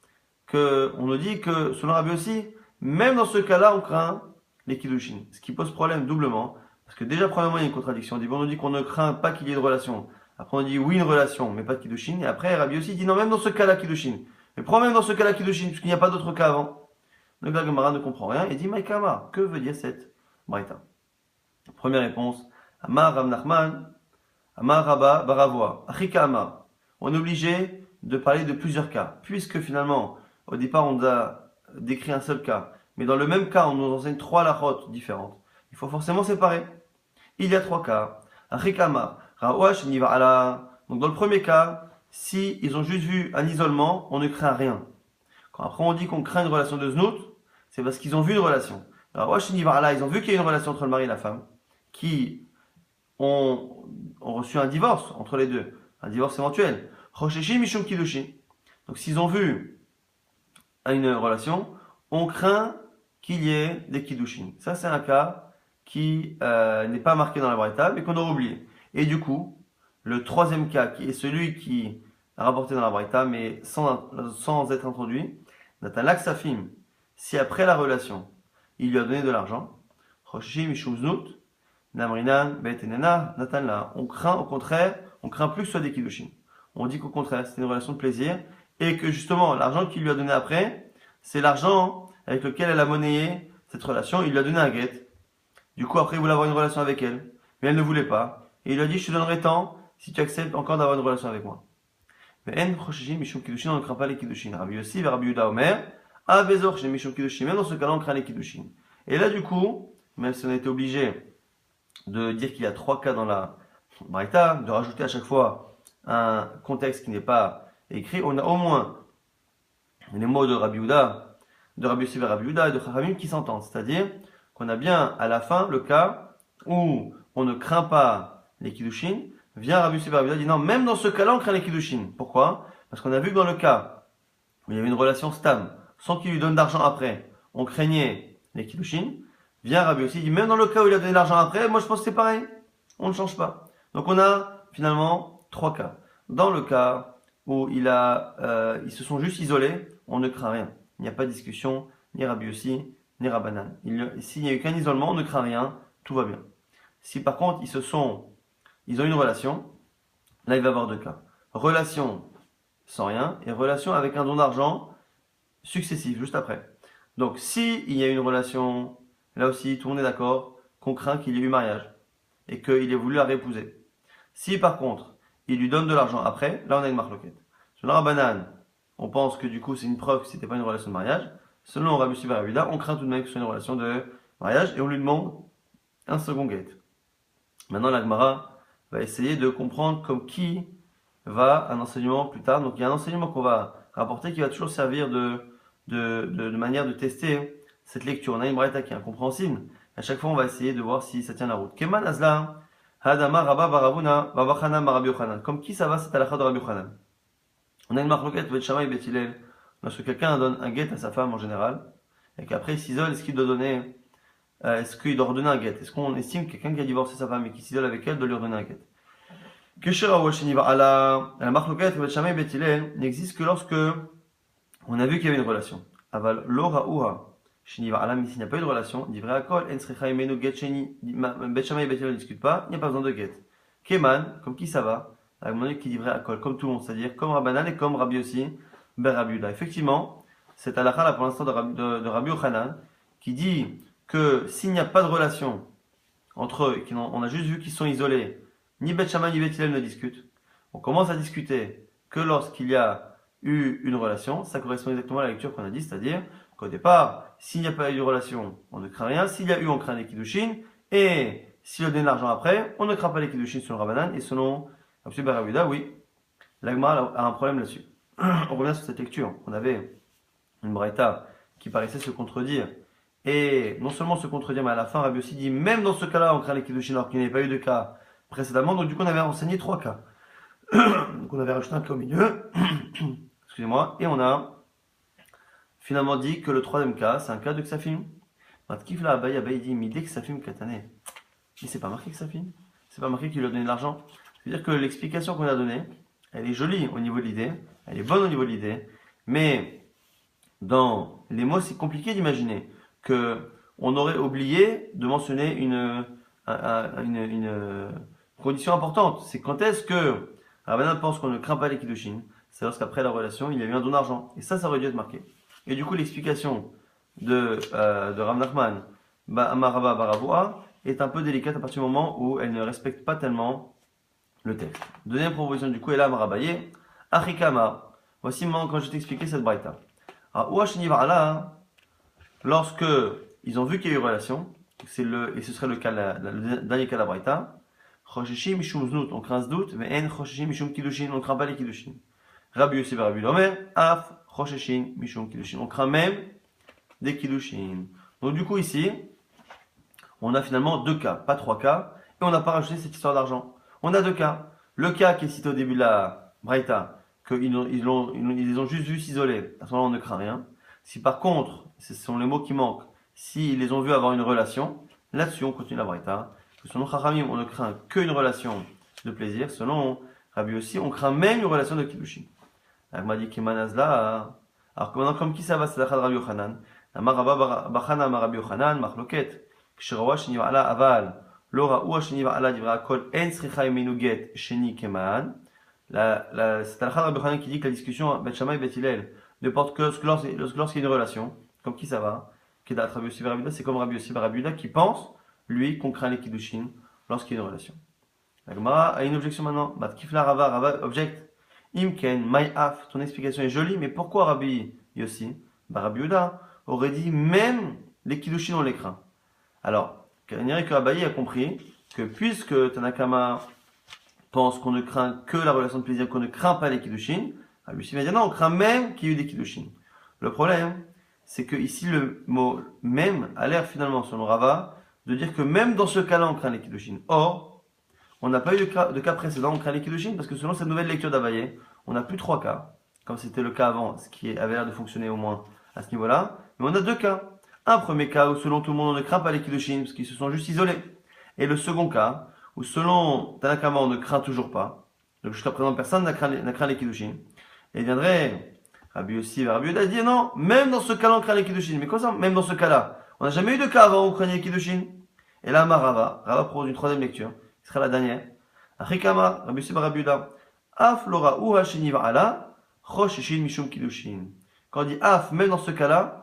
On nous dit que, selon Rabbi aussi, même dans ce cas-là, on craint les kiddushin. Ce qui pose problème doublement. Parce que déjà, premièrement, il y a une contradiction. On nous dit qu'on ne craint pas qu'il y ait de relation. Après, on dit oui, une relation, mais pas de kiddushin. Et après, Rabbi aussi dit non, même dans ce cas-là, kiddushin. Mais pourquoi même dans ce cas-là, kiddushin, puisqu'il n'y a pas d'autre cas avant? Donc la Gemara ne comprend rien et dit Maïkama, que veut dire cette Braïta? Première réponse, Amar Rav Nachman, Amar Rabba Baravoa, Achika Amar. On est obligé de parler de plusieurs cas, puisque finalement, au départ, on a décrit un seul cas, mais dans le même cas, on nous enseigne trois lachotes différentes. Il faut forcément séparer. Il y a trois cas. Achika Amar, Raouach Niva Ala. Donc dans le premier cas, si ils ont juste vu un isolement, on ne craint rien. Quand après on dit qu'on craint une relation de znout, c'est parce qu'ils ont vu une relation. Raouach Niva Ala, ils ont vu qu'il y a une relation entre le mari et la femme, qui ont reçu un divorce entre les deux, un divorce éventuel. Chosheshi Mishum Kiddushin. Donc s'ils ont vu une relation, on craint qu'il y ait des Kiddushin. Ça c'est un cas qui n'est pas marqué dans la Braïta, mais qu'on aurait oublié. Et du coup, le troisième cas, qui est celui qui est rapporté dans la Braïta, mais sans être introduit, Natan Laksafim, si après la relation, il lui a donné de l'argent, Chosheshi Mishum Znut, Namrinan, Betenena, Natanla. On craint, au contraire, on craint plus que ce soit des Kiddushin. On dit qu'au contraire, c'est une relation de plaisir et que justement, l'argent qu'il lui a donné après, c'est l'argent avec lequel elle a monnayé cette relation. Il lui a donné un guet. Du coup, après, il voulait avoir une relation avec elle, mais elle ne voulait pas. Et il lui a dit, je te donnerai tant si tu acceptes encore d'avoir une relation avec moi. Mais En Choshishim Mishum Kiddushin, on ne craint pas les Kiddushin. Rabbi Yossi, Rabbi Yehuda Omer, Avezor chez Mishum Kiddushin. Même dans ce cas-là, on craint les Kiddushin. Et là, du coup, même si on a été obligé de dire qu'il y a trois cas dans la Braïta, de rajouter à chaque fois un contexte qui n'est pas écrit, on a au moins les mots de Rabbi Yehuda, de Rabbi Yossi vers Rabbi Yehuda et de Chachamim qui s'entendent. C'est-à-dire qu'on a bien à la fin le cas où on ne craint pas les Kiddushin. Vient Rabbi Yossi vers Rabbi Yehuda dit non, même dans ce cas-là on craint les Kiddushin. Pourquoi? Parce qu'on a vu que dans le cas où il y avait une relation stam, sans qu'il lui donne d'argent après, on craignait les Kiddushin. Vient Rabbi aussi, dit même dans le cas où il a donné l'argent après, moi je pense que c'est pareil. On ne change pas. Donc on a finalement trois cas. Dans le cas où ils se sont juste isolés, on ne craint rien. Il n'y a pas de discussion, ni Rabbi aussi, ni Rabbanan. S'il n'y a eu qu'un isolement, on ne craint rien, tout va bien. Si par contre ils ont une relation, là il va y avoir deux cas. Relation sans rien et relation avec un don d'argent successif, juste après. Donc si il y a une relation, là aussi tout le monde est d'accord qu'on craint qu'il y ait eu mariage et qu'il ait voulu la réépouser. Si par contre il lui donne de l'argent après, là on a une marloquette. Selon Rabbanan, on pense que du coup c'est une preuve que c'était pas une relation de mariage. Selon Rabbi Yossi bar Rabbi Yehuda, on craint tout de même que ce soit une relation de mariage et on lui demande un second guet. Maintenant la Gemara va essayer de comprendre comme qui va un enseignement plus tard. Donc il y a un enseignement qu'on va rapporter qui va toujours servir de manière de tester cette lecture. On a une braïta qui est incompréhensible. À chaque fois, on va essayer de voir si ça tient la route. Keman Azla, Hadama Rabba Baravuna, Babachana Rabbi Yochanan. Comme qui ça va, c'est halakha de Rabbi Yochanan. On a une marloquette, Bet Shammai et Bet Hillel. Lorsque quelqu'un donne un guet à sa femme en général, et qu'après il s'isole, est-ce qu'il doit redonner un guet? Est-ce qu'on estime que quelqu'un qui a divorcé sa femme et qui s'isole avec elle doit lui redonner un guet? La marloquette, Bet Shammai et Bet Hillel n'existe que lorsque on a vu qu'il y avait une relation. Aval Lora Uha. Shiniva Alam, s'il n'y a pas eu de relation, dit vrai Akol, En Srecha Imenu Get Sheni, Bet Shammai et Bet Hillel ne discutent pas, il n'y a pas besoin de get. Keman, comme qui ça va? Avec qui dit vrai Akol, comme tout le monde, c'est-à-dire comme Rabbanan et comme Rabbi aussi, Ben Rabbi Yehuda. Effectivement, c'est halakha là pour l'instant de Rabbi Yochanan, qui dit que s'il n'y a pas de relation entre eux, on a juste vu qu'ils sont isolés, ni Bet Shammai ni Bet Hillel ne discutent, on commence à discuter que lorsqu'il y a eu une relation, ça correspond exactement à la lecture qu'on a dit, c'est-à-dire qu'au départ, s'il n'y a pas eu de relation, on ne craint rien, s'il y a eu, on craint les Kiddushin, et s'il a donné l'argent après, on ne craint pas les Kiddushin selon Rabbanan, et selon Rabbi bar Yehuda, oui, l'Agma a un problème là-dessus. On revient sur cette lecture. On avait une braïta qui paraissait se contredire, Et non seulement se contredit, mais à la fin, Rabbi aussi dit, même dans ce cas-là, on craint les Kiddushin alors qu'il n'y avait pas eu de cas précédemment. Donc du coup, on avait enseigné 3 cas. Donc on avait rajouté un cas au milieu. Excusez-moi. Et on a finalement dit que le troisième cas, c'est un cas de Ksafim. Matkif là, Abaye dit, mais dès que Ksafim Katane. Mais c'est pas marqué Ksafim. C'est pas marqué qu'il lui a donné de l'argent. C'est-à-dire que l'explication qu'on a donnée, elle est jolie au niveau de l'idée, elle est bonne au niveau de l'idée, mais dans les mots, c'est compliqué d'imaginer que on aurait oublié de mentionner une condition importante. C'est quand est-ce que Rabbanan pense qu'on ne craint pas les Kiddushin. C'est lorsqu'après la relation, il y a eu un don d'argent. Et ça aurait dû être marqué. Et du coup, l'explication de Rav Nachman, Amaraba Baravoa, est un peu délicate à partir du moment où elle ne respecte pas tellement le texte. Deuxième proposition du coup est là, Marabaye, Achikama. Voici moi quand je t'ai expliqué cette braïta. Lorsque ils ont vu qu'il y a eu relation, et ce serait le cas, le dernier cas de la braïta, Chosheshi Mishum Znut, on craint ce doute, mais En Chosheshi Mishum Kiddushin, on ne craint pas les Kiddushin. Rabbi Yossi Rabbi Lomer, Af Chosheshi Mishum Kiddushin, on craint même des Kiddushin. Donc du coup ici, on a finalement 2 cas, pas 3 cas, et on n'a pas rajouté cette histoire d'argent. On a 2 cas. Le cas qui est cité au début de la braïta, qu'ils ont juste vu s'isoler, à ce moment-là on ne craint rien. Si par contre, ce sont les mots qui manquent, s'ils les ont vus avoir une relation, là-dessus on continue la braïta. Selon Chachamim, on ne craint qu'une relation de plaisir. Selon Rabbi aussi, on craint même une relation de kiddushin. Alors m'a dit Kimanazla. Alors maintenant, comme qui ça va, c'est la Rabbi Yochanan. Amaraba Bachana Rabbi Yochanan, Machloket. Kshirawa Sheniva Ala Aval. Lora Ua Sheniva Ala Divra Kol En Sricha Menuget Sheni Keman. C'est la Rabbi Yochanan qui dit que la discussion Bet Shammai et Bet Hillel ne porte que lorsqu'il y a une relation. Comme qui ça va? Qui est Rabbi Yossi Rabbi, c'est comme Rabbi Yossi Rabbi qui pense lui, qu'on craint les Kiddushin lorsqu'il y a une relation. La Gemara a une objection maintenant. Matkifla Rava objecte. Imken, Mayaf, ton explication est jolie, mais pourquoi Rabbi Yossi, Rabbi Yehuda, aurait dit même les Kiddushin on les craint? Alors, il dirait que Abaye a compris que puisque Tanakama pense qu'on ne craint que la relation de plaisir, qu'on ne craint pas les Kiddushin, Rabbi Yossi va dire non, on craint même qu'il y ait eu des Kiddushin. Le problème, c'est que ici le mot même a l'air finalement, selon Rava, de dire que même dans ce cas-là, on craint les Kiddushin. Or, on n'a pas eu de cas précédent, on craint les Kiddushin, parce que selon cette nouvelle lecture d'Abaye, on n'a plus 3 cas, comme c'était le cas avant, ce qui avait l'air de fonctionner au moins à ce niveau-là, mais on a 2 cas. Un premier cas où selon tout le monde, on ne craint pas les Kiddushin, parce qu'ils se sont juste isolés. Et le second cas, où selon Tanakama, on ne craint toujours pas. Donc jusqu'à présent, personne n'a craint les Kiddushin. Et il viendrait Rabbi Yossi et Rabbi Yehuda dire non, même dans ce cas-là, on craint les Kiddushin. Mais quoi ça, même dans ce cas-là? On n'a jamais eu de cas avant où on craignait les Kiddushin. Et là, Rava propose une troisième lecture, qui sera la dernière. Achikama, Rabbi Yossi Rabbi Yehuda, Af lora ou hasheniva ala, choshishin mishum kiddushin. Quand on dit af, même dans ce cas-là,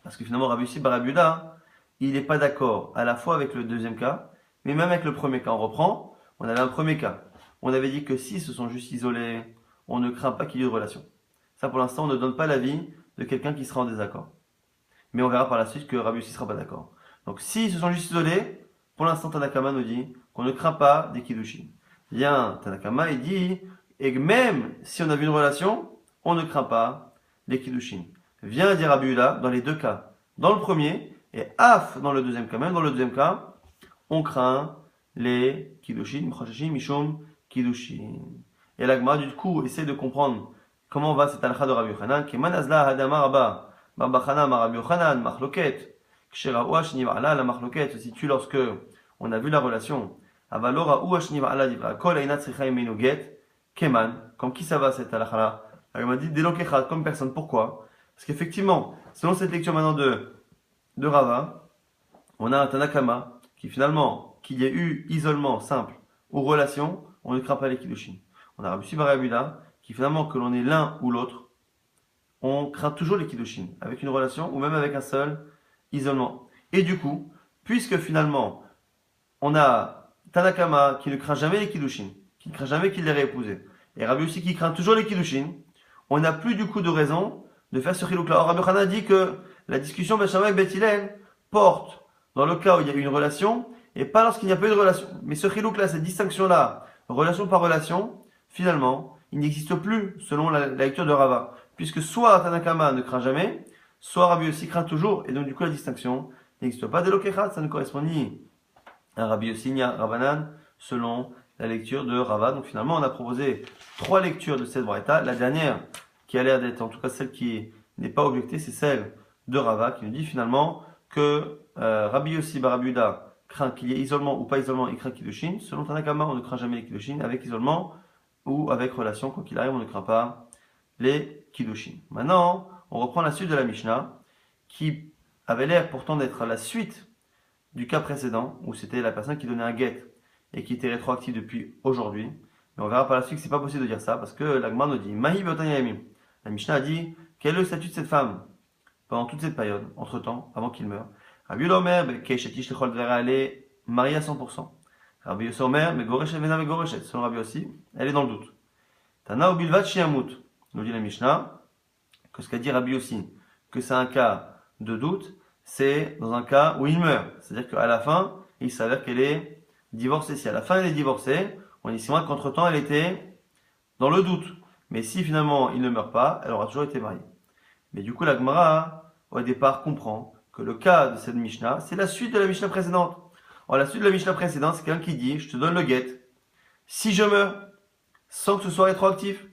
parce que finalement Rabbi Yossi Rabbi Yehuda, il n'est pas d'accord à la fois avec le deuxième cas, mais même avec le premier cas. On reprend, on avait un premier cas. On avait dit que s'ils se sont juste isolés, on ne craint pas qu'il y ait de relation. Ça, pour l'instant, on ne donne pas l'avis de quelqu'un qui sera en désaccord. Mais on verra par la suite que Rabbi Yossi ne sera pas d'accord. Donc, s'ils se sont juste isolés, pour l'instant, Tanakama nous dit qu'on ne craint pas des Kiddushin. Bien, Tanakama, il dit, et même si on a vu une relation, on ne craint pas des Kiddushin. Vient dire Rabbi Yehuda dans les 2 cas. Dans le premier, et Af dans le deuxième cas. Même dans le deuxième cas, on craint les Kiddushin, Choshishin, Mishum, Kiddushin. Et l'Agma, du coup, essaie de comprendre comment va cette halakha de Rabbi Yochanan, qui est Manazla Hadama Rabba, Barbachana Rabbi Yochanan, Machloket, Ksheraoua Shniva Ala, la Machloket se situe lorsque on a vu la relation. Avalora Oua Shniva Ala Divra, Kol Einat Sricha Menuget, Keman, comme qui ça va cette halakha-là? Elle m'a dit Delokechat, comme personne. Pourquoi? Parce qu'effectivement, selon cette lecture maintenant de Rava, on a un Tanakama qui finalement, qu'il y ait eu isolement simple ou relation, on ne craint pas les Kiddushin. On a Rabbi Yossi Rabbi Yehuda qui finalement, que l'on ait l'un ou l'autre, on craint toujours les Kiddushin, avec une relation ou même avec un seul isolement. Et du coup, puisque finalement, on a Tanakama qui ne craint jamais les Kiddushin, qui ne craint jamais qu'il les réépousé, et Rabbi Yossi qui craint toujours les Kiddushin, on n'a plus du coup de raison de faire ce chilouk-là. Or, Rabbi Yochanan dit que la discussion Bet Shammai et Bet Hillel porte dans le cas où il y a eu une relation, et pas lorsqu'il n'y a pas eu de relation. Mais ce chilouk-là, cette distinction-là, relation par relation, finalement, il n'existe plus selon la lecture de Rava. Puisque soit Tanakama ne craint jamais, soit Rabbi Yossi craint toujours, et donc du coup la distinction n'existe pas. Dès l'Okechat, ça ne correspond ni à Rabbi Yossi ni à Rabbanan, selon la lecture de Rava. Donc finalement, on a proposé 3 lectures de cette braïta. La dernière, qui a l'air d'être en tout cas celle qui n'est pas objectée, c'est celle de Rava, qui nous dit finalement que Rabbi Yossi bar Rabbi Yehuda craint qu'il y ait isolement ou pas isolement, il craint Kiddushin. Selon Tanakama, on ne craint jamais les Kiddushin, avec isolement ou avec relation, quoi qu'il arrive, on ne craint pas les Kiddushin. Maintenant, on reprend la suite de la Mishnah, qui avait l'air pourtant d'être la suite du cas précédent, où c'était la personne qui donnait un get et qui était rétroactif depuis aujourd'hui. Mais on verra par la suite que c'est pas possible de dire ça, parce que la Gemara nous dit Mahi beotanyamim. La Mishnah a dit quel est le statut de cette femme pendant toute cette période, entre-temps, avant qu'il meure. Rabbi Yehuda Omer, Keishetish Lechol Dvera, elle est mariée à 100%. Rabbi Yossi Omer, Megoreshet Vena Megoreshet, selon Rabbi Yossi, elle est dans le doute. Tana Ubilvat Shiamut, nous dit la Mishnah, que ce qu'a dit Rabbi Yossi, que c'est un cas de doute, c'est dans un cas où il meurt. C'est-à-dire qu'à la fin, il s'avère qu'elle est divorcée. Si à la fin elle est divorcée, on dit c'est qu'entre-temps elle était dans le doute. Mais si finalement il ne meurt pas, elle aura toujours été mariée. Mais du coup, la Gemara, au départ, comprend que le cas de cette Mishnah, c'est la suite de la Mishnah précédente. Alors, la suite de la Mishnah précédente, c'est quelqu'un qui dit, je te donne le get. Si je meurs, sans que ce soit rétroactif,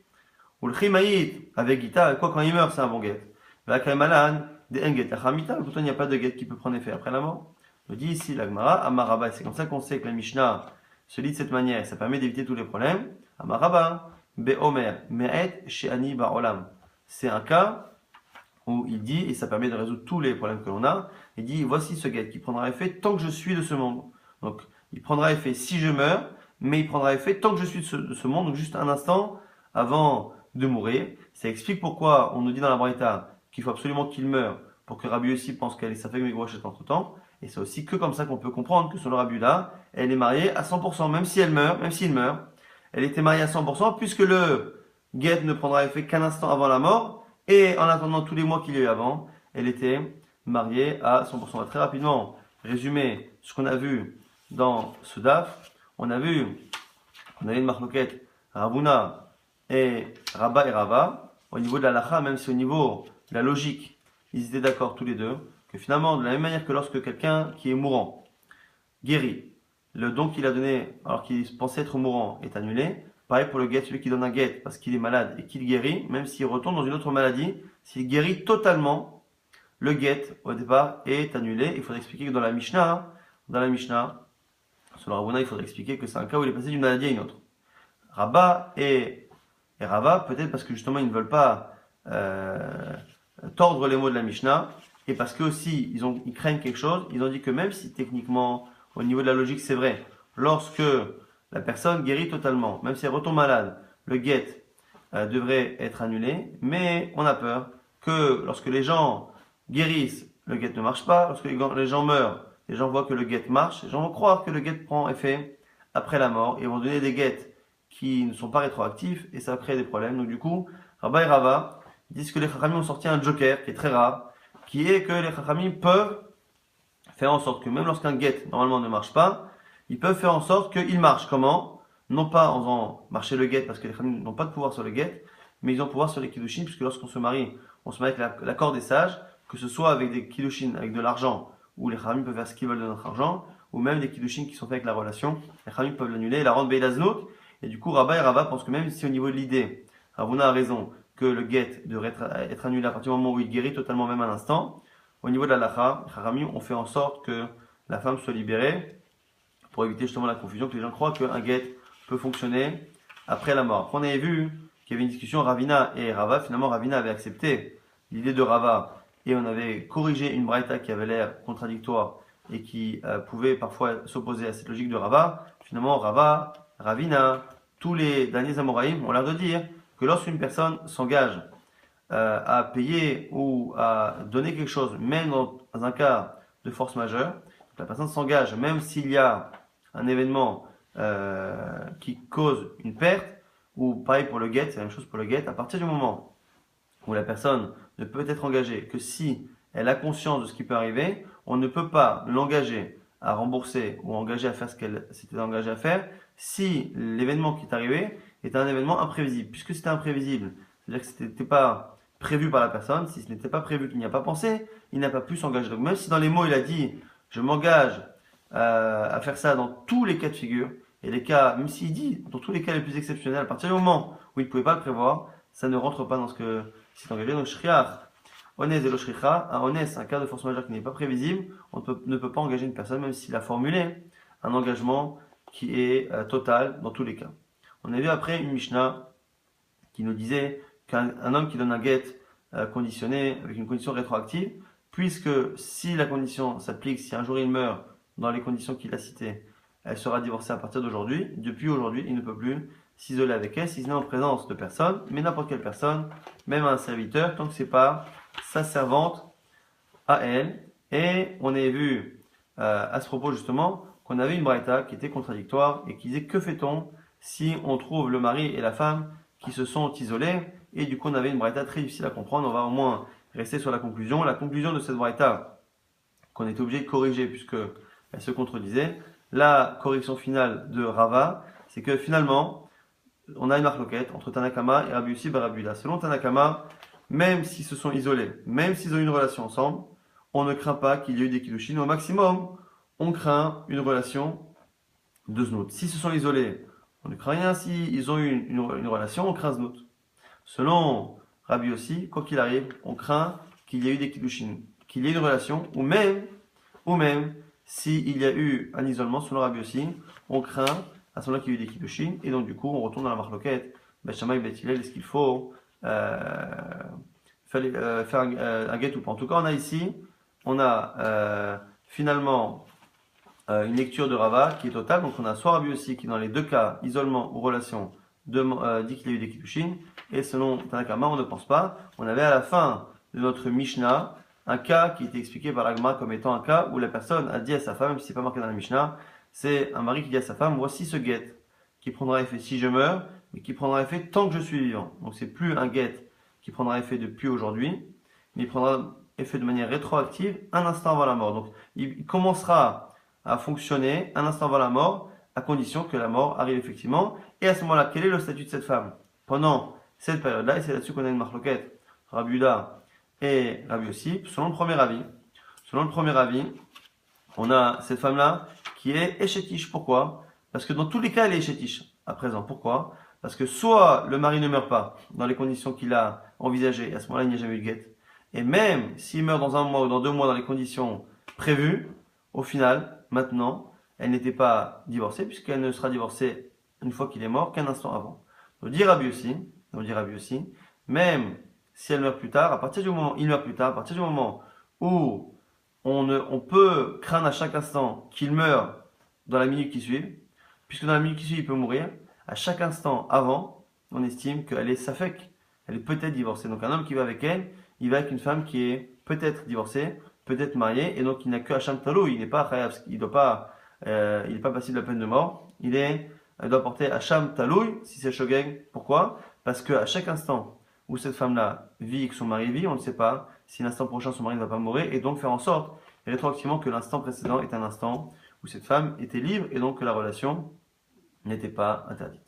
ou le chimaït, avec Gita, avec quoi quand il meurt, c'est un bon get. La Kaimalan, des enget, la Chamita, pourtant il n'y a pas de get qui peut prendre effet après la mort. Je dis ici, la Gemara, Amaraba, c'est comme ça qu'on sait que la Mishnah se lit de cette manière, et ça permet d'éviter tous les problèmes. Amaraba, Be Omer, Me'et, She'ani Ba'olam. C'est un cas où il dit, et ça permet de résoudre tous les problèmes que l'on a, il dit, voici ce get qui prendra effet tant que je suis de ce monde. Donc, il prendra effet si je meurs, mais il prendra effet tant que je suis de ce monde, donc juste un instant avant de mourir. Ça explique pourquoi on nous dit dans la Braïta qu'il faut absolument qu'il meure pour que Rabbi Yossi pense qu'elle est sa femme Megoreshet entre temps. Et c'est aussi que comme ça qu'on peut comprendre que selon Rabbi Yehuda, elle est mariée à 100%, même si elle meurt, même s'il meurt. Elle était mariée à 100% puisque le get ne prendra effet qu'un instant avant la mort. Et en attendant tous les mois qu'il y a eu avant, elle était mariée à 100%. On va très rapidement résumer ce qu'on a vu dans ce DAF. On a vu qu'on avait une marloquette Ravuna et Rabba et Rava. Au niveau de la lacha, même si au niveau de la logique, ils étaient d'accord tous les deux, que finalement, de la même manière que lorsque quelqu'un qui est mourant guérit, le don qu'il a donné alors qu'il pensait être mourant est annulé. Pareil pour le get, celui qui donne un get parce qu'il est malade et qu'il guérit, même s'il retourne dans une autre maladie, s'il guérit totalement, le get au départ est annulé. Il faudrait expliquer que dans la Mishnah, selon Ravuna, il faudrait expliquer que c'est un cas où il est passé d'une maladie à une autre. Rabba et Rava, peut-être parce que justement ils ne veulent pas tordre les mots de la Mishnah, et parce que aussi ils craignent quelque chose, ils ont dit que même si techniquement, au niveau de la logique, c'est vrai, lorsque la personne guérit totalement, même si elle retombe malade, le get devrait être annulé, mais on a peur que lorsque les gens guérissent, le get ne marche pas, lorsque les gens meurent, les gens voient que le get marche, les gens vont croire que le get prend effet après la mort, et vont donner des gets qui ne sont pas rétroactifs, et ça va créer des problèmes. Donc du coup, Rabba et Rava disent que les Chachamim ont sorti un joker, qui est très rare, qui est que les Chachamim peuvent faire en sorte que même lorsqu'un get, normalement, ne marche pas, ils peuvent faire en sorte qu'il marche. Comment? Non pas en faisant marcher le get, parce que les Chachamim n'ont pas de pouvoir sur le get, mais ils ont pouvoir sur les Kiddushin, puisque lorsqu'on se marie, on se marie avec l'accord des sages, que ce soit avec des Kiddushin, avec de l'argent, où les Chachamim peuvent faire ce qu'ils veulent de notre argent, ou même des Kiddushin qui sont faits avec la relation, les Chachamim peuvent l'annuler et la rendre Beilaznout. Et du coup, Rabba et Rava pensent que même si au niveau de l'idée, Ravuna a raison, que le get devrait être annulé à partir du moment où il guérit totalement, même à l'instant, au niveau de la lacha, les Chachamim ont fait en sorte que la femme soit libérée, pour éviter justement la confusion, que les gens croient qu'un get peut fonctionner après la mort. Après, on avait vu qu'il y avait une discussion Ravina et Rava. Finalement, Ravina avait accepté l'idée de Rava et on avait corrigé une braïta qui avait l'air contradictoire et qui pouvait parfois s'opposer à cette logique de Rava. Finalement, Rava, Ravina, tous les derniers Amoraïm ont l'air de dire que lorsqu'une personne s'engage à payer ou à donner quelque chose, même dans un cas de force majeure, la personne s'engage, même s'il y a un événement qui cause une perte, ou pareil pour le get, c'est la même chose pour le get, à partir du moment où la personne ne peut être engagée que si elle a conscience de ce qui peut arriver, on ne peut pas l'engager à rembourser ou engager à faire ce qu'elle s'était engagée à faire si l'événement qui est arrivé est un événement imprévisible. Puisque c'était imprévisible, c'est-à-dire que c'était pas prévu par la personne. Si ce n'était pas prévu, qu'il n'y a pas pensé, il n'a pas pu s'engager. Donc même si dans les mots il a dit je m'engage à faire ça dans tous les cas de figure, et les cas, même s'il dit dans tous les cas les plus exceptionnels, à partir du moment où il ne pouvait pas le prévoir, ça ne rentre pas dans ce que s'est engagé. Donc shriach, ones et lo shricha, un ones, un cas de force majeure qui n'est pas prévisible, on ne peut pas engager une personne même s'il a formulé un engagement qui est total dans tous les cas. On a vu après une Mishnah qui nous disait qu'un homme qui donne un get conditionné avec une condition rétroactive, puisque si la condition s'applique, si un jour il meurt dans les conditions qu'il a citées, elle sera divorcée à partir d'aujourd'hui. Depuis aujourd'hui, il ne peut plus s'isoler avec elle si ce n'est en présence de personne, mais n'importe quelle personne, même un serviteur, tant que c'est pas sa servante à elle. Et on a vu à ce propos justement qu'on avait une braïta qui était contradictoire et qui disait que fait-on si on trouve le mari et la femme qui se sont isolés, et du coup on avait une braïta très difficile à comprendre. On va au moins rester sur la conclusion. La conclusion de cette braïta qu'on était obligé de corriger puisque elle se contredisait. La correction finale de Rava, c'est que finalement on a une marloquette entre Tanakama et Rabbi Yossi ben Rabbi Yuda. Selon Tanakama, même s'ils se sont isolés, même s'ils ont eu une relation ensemble, on ne craint pas qu'il y ait eu des kiddushin. Au maximum, on craint une relation de znout. S'ils se sont isolés, on ne craint rien. S'ils ont eu une relation, on craint znout. Selon Rabbi Yossi, quoi qu'il arrive, on craint qu'il y ait eu des kiddushin, qu'il y ait une relation, ou même s'il y a eu un isolement, selon Rabbi Yossi, on craint à ce moment-là qu'il y a eu des kiddushin, et donc du coup on retourne dans la marloquette. Bet Shammai, Bet Hillel, est-ce qu'il faut faire un get ou pas? En tout cas, on a finalement une lecture de Rava qui est totale. Donc on a soit Rabbi Yossi qui dans les deux cas, isolement ou relation, dit qu'il y a eu des kiddushin, et selon Tanakama, on ne pense pas. On avait à la fin de notre Mishnah un cas qui était expliqué par l'Agma comme étant un cas où la personne a dit à sa femme, même si c'est pas marqué dans la Mishnah, c'est un mari qui dit à sa femme, voici ce get qui prendra effet si je meurs, mais qui prendra effet tant que je suis vivant. Donc c'est plus un get qui prendra effet depuis aujourd'hui, mais il prendra effet de manière rétroactive un instant avant la mort. Donc il commencera à fonctionner un instant avant la mort, à condition que la mort arrive effectivement. Et à ce moment-là, quel est le statut de cette femme pendant cette période-là? Et c'est là-dessus qu'on a une marloquette, Rabbi Yuda et Rabbi Yossi. Selon le premier avis, on a cette femme-là qui est échétiche. Pourquoi? Parce que dans tous les cas, elle est échétiche à présent. Pourquoi? Parce que soit le mari ne meurt pas dans les conditions qu'il a envisagées, et à ce moment-là, il n'y a jamais eu de guet. Et même s'il meurt dans un mois ou dans 2 mois dans les conditions prévues, au final, maintenant, elle n'était pas divorcée, puisqu'elle ne sera divorcée une fois qu'il est mort qu'un instant avant. On dit Rabbi Yossi, même si elle meurt plus tard, à partir du moment où on peut craindre à chaque instant qu'il meure dans la minute qui suit, puisque dans la minute qui suit, il peut mourir, à chaque instant avant, on estime qu'elle est safek, elle est peut-être divorcée. Donc un homme qui va avec elle, il va avec une femme qui est peut-être divorcée, peut-être mariée, et donc il n'a que Hacham Talou, il n'est pas chayav, il n'est pas passible de la peine de mort, il doit porter Hacham Talou si c'est shogeg. Pourquoi? Parce qu'à chaque instant où cette femme-là vit et que son mari vit, on ne sait pas si l'instant prochain son mari ne va pas mourir, et donc faire en sorte rétroactivement que l'instant précédent est un instant où cette femme était libre et donc que la relation n'était pas interdite.